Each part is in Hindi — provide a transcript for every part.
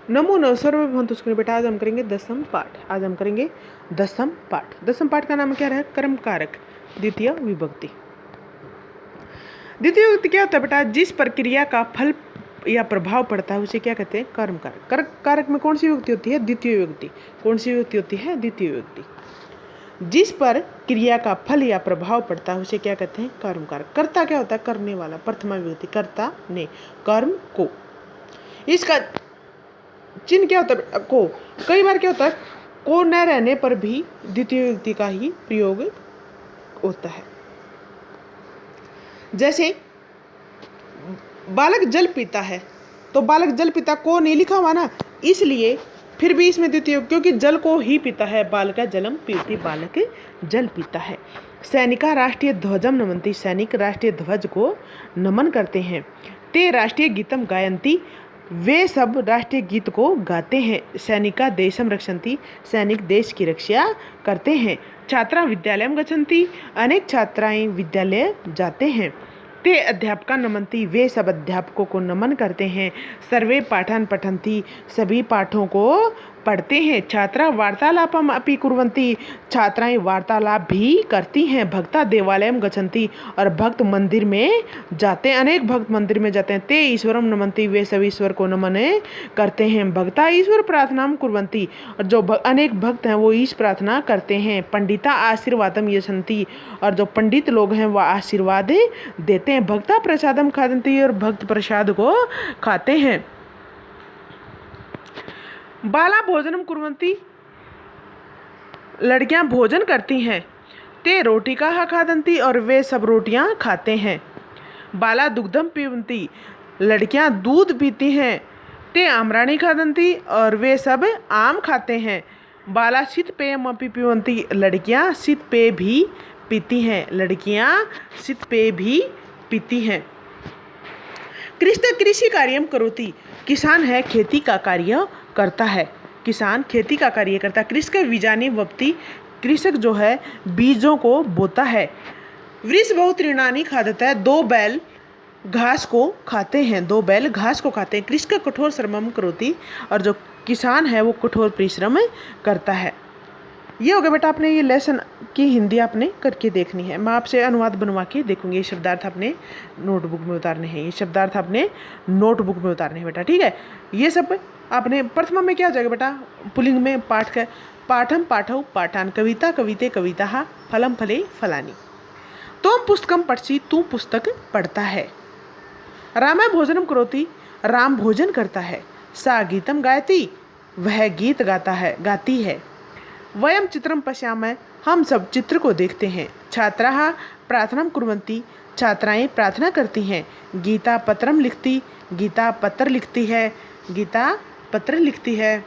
नमो नमः सर्वभवन्तु सुखिनः। बेटा आज हम करेंगे दसम पाठ। दसम पाठ का नाम क्या रहा? कर्म कारक द्वितीय विभक्ति। द्वितीय विभक्ति क्या होता है बेटा? जिस प्रक्रिया का फल या प्रभाव पड़ता है उसे क्या कहते हैं? कर्म कारक। कर्म कारक में कौन सी विभक्ति होती है? द्वितीय विभक्ति। कौन सी विभक्ति होती है? द्वितीय विभक्ति। जिस पर क्रिया का फल या प्रभाव पड़ता है उसे क्या कहते हैं? कर्म कारक। कर्ता क्या होता है? करने वाला। प्रथमा विभक्ति। कर्ता ने कर्म को। इसका चिन्ह क्या होता है? को। कई बार क्या होता है? को न रहने पर भी द्वितीय विभक्ति का ही प्रयोग होता है। जैसे बालक जल पीता है, तो बालक जल पीता को नहीं लिखा हुआ ना, इसलिए फिर भी इसमें द्वितीय, क्योंकि जल को ही पीता है। बालक जलम पीती, बालक जल पीता है। सैनिका राष्ट्रीय ध्वजम नमन्ति, सैनिक राष्ट्रीय ध्वज को नमन करते हैं। ते राष्ट्रीय गीतम गायन्ति, वे सब राष्ट्रीय गीत को गाते हैं। सैनिका देशम रक्षन्ति, सैनिक देश की रक्षा करते हैं। छात्रा विद्यालयम गच्छन्ति, अनेक छात्राएं विद्यालय जाते हैं। ते अध्यापका नमन्ति, वे सब अध्यापकों को नमन करते हैं। सर्वे पाठान पठन्ति, सभी पाठों को पढ़ते हैं। छात्रा वार्तालापम अपि कुर्वन्ति, छात्राएं वार्तालाप भी करती हैं। भक्ता देवालयम गच्छन्ति, और भक्त मंदिर में जाते हैं। अनेक भक्त मंदिर में जाते हैं। ते ईश्वरम नमन्ति, वे सब ईश्वर को नमन करते हैं। भक्ता ईश्वर प्रार्थना कुर्वन्ति, और जो अनेक भक्त हैं वो ईश प्रार्थना करते हैं। पंडिता आशीर्वादम यशन्ति, और जो पंडित लोग हैं वह आशीर्वाद देते हैं। भक्ता प्रसादम खादन्ति, और भक्त प्रसाद को खाते हैं। बाला भोजनम कुर्वन्ति, लड़कियां भोजन करती हैं। ते रोटिका खादन्ति, और वे सब रोटियां खाते हैं। बाला दुग्धम पीवन्ति, लड़कियां दूध पीती हैं। ते आम्राणी खादन्ति, और वे सब आम खाते हैं। बाला शीत पेयम अपि पीवन्ति, लड़कियां शीत पेय भी पीती हैं। लड़कियां शीत पेय भी पीती हैं। कृष्ण कृषि कार्यम करोति, किसान है खेती का कार्य करता है। किसान खेती का कार्य करता है। कृषक बीजानि वपति, कृषक जो है बीजों को बोता है। वृष बहुत तृणानि खादता है, दो बैल घास को खाते हैं। दो बैल घास को खाते हैं। कृषक कठोर श्रमम करोति, और जो किसान है वो कठोर परिश्रम करता है। ये हो गया बेटा आपने ये लेसन की हिंदी आपने करके देखनी है। मैं आपसे अनुवाद बनवा के देखूंगी। ये शब्दार्थ आपने नोटबुक में उतारने हैं। ये शब्दार्थ आपने नोटबुक में उतारने हैं बेटा, ठीक है। ये सब आपने प्रथमा में क्या हो जाएगा बेटा? पुल्लिंग में पाठ का पाठम पाठौ पाठान, कविता कविते कविता, फलम फले फलानी। तुम पुस्तकम पठसी, तू पुस्तक पढ़ता है। रामा भोजनम करोति, राम भोजन करता है। सा गीतम गायति, वह गीत गाती है। वयम चित्रम पश्यामः, हम सब चित्र को देखते हैं। छात्राः प्रार्थना कुर्वन्ति, छात्राएं प्रार्थना करती हैं। गीता पत्रम लिखती, गीता पत्र लिखती है। गीता पत्र लिखती है।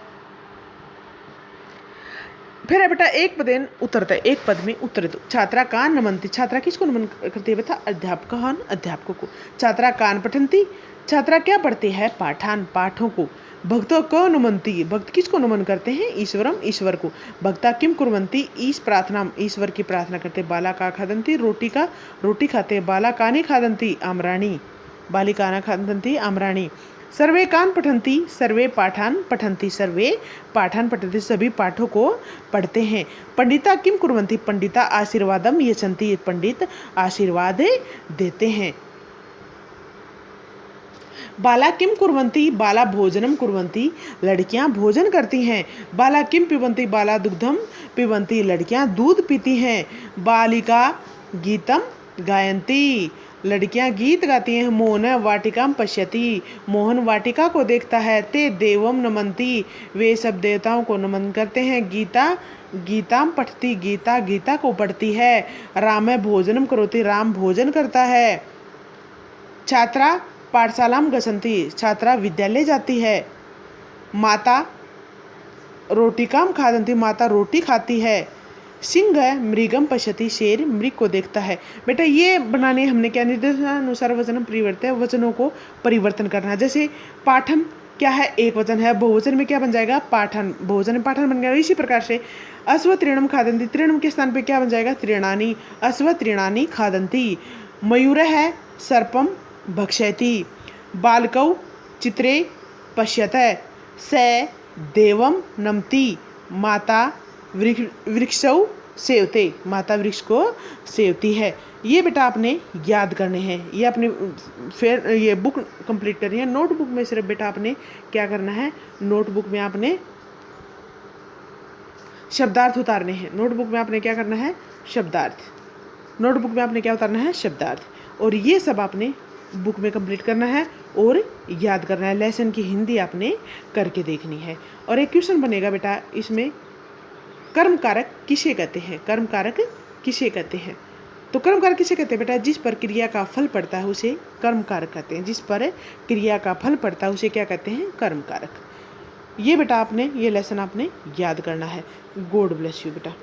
फिर है बेटा एक पदेन उत्तरते, एक पद में उत्तर दो। छात्रा कान नमन्ति, छात्रा किसको नमन करती है बेटा? अध्यापकान, अध्यापकों को। छात्रा कान पठन्ति, छात्रा क्या पढ़ती है? पाठान, पाठों को। भक्तों को नमन्ति, भक्त किसको नमन करते हैं? ईश्वरम, ईश्वर को। भक्ता किम कुर्वन्ति, ईश प्रार्थना, ईश्वर की प्रार्थना करते। बाला का खादन्ति, रोटी खाते। बाला कानि खादन्ति, आम्राणी, बालिकाना खादन्ति, आम्राणी। सर्वे कान पठन्ति, सर्वे पाठान पठन्ति, सर्वे पाठान पठन्ति, सभी पाठों को पढ़ते हैं। पंडिता किम कुर्वन्ति, पंडिता आशीर्वादम यच्छन्ति, पंडित आशीर्वाद देते हैं। बाला किम कुर्वन्ति, बाला भोजनम कुर्वन्ति, लड़कियां भोजन करती हैं। बाला किम पिबन्ति, बाला दुग्धम पिबन्ति, लड़कियां दूध पीती हैं। बालिका गीतम गायन्ति, लड़कियां गीत गाती हैं। मोहन वाटिकाम पश्यति, मोहन वाटिका को देखता है। ते देवम नमन्ति, वे सब देवताओं को नमन करते हैं। गीता गीताम पठती, गीता को पढ़ती है। राम भोजनम करोति, राम भोजन करता है। छात्रा पाठशालाम गच्छन्ति, छात्रा विद्यालय जाती है। माता रोटिकाम खादन्ति, माता रोटी खाती है। सिंह मृगम पश्यति, शेर मृग को देखता है। बेटा ये बनाने हमने क्या निर्देशानुसार वचनम परिवर्तन, वचनों को परिवर्तन करना। जैसे पाठम क्या है? एक वचन है। बहुवचन में क्या बन जाएगा? पाठन। बहुवचन में पाठन बन गया। इसी प्रकार से अश्व तृणम खादन्ति, तृणम के स्थान पे क्या बन जाएगा? तृणानि, अश्व तृणानि खादन्ति। मयूर है सर्पम भक्षयति, बालकौ चित्रे पश्यत, स देवम नमती माता वृक्षौ सेवते, माता वृक्ष को सेवती है। ये बेटा आपने याद करने हैं। ये अपने फिर ये बुक कंप्लीट करनी है। नोटबुक में सिर्फ बेटा आपने क्या करना है, नोटबुक में आपने शब्दार्थ उतारने हैं। नोटबुक में आपने क्या करना है, शब्दार्थ। नोटबुक में आपने क्या उतारना है, शब्दार्थ। और ये सब आपने बुक में कंप्लीट करना है और याद करना है। लेसन की हिंदी आपने करके देखनी है। और एक क्वेश्चन बनेगा बेटा इसमें, कर्म कारक किसे कहते हैं? कर्म कारक किसे कहते हैं? तो कर्म कारक किसे कहते हैं बेटा? जिस पर क्रिया का फल पड़ता है उसे कर्म कारक कहते हैं। जिस पर क्रिया का फल पड़ता है उसे क्या कहते हैं? कर्म कारक। ये बेटा आपने ये लेसन आपने याद करना है। गॉड ब्लेस यू बेटा।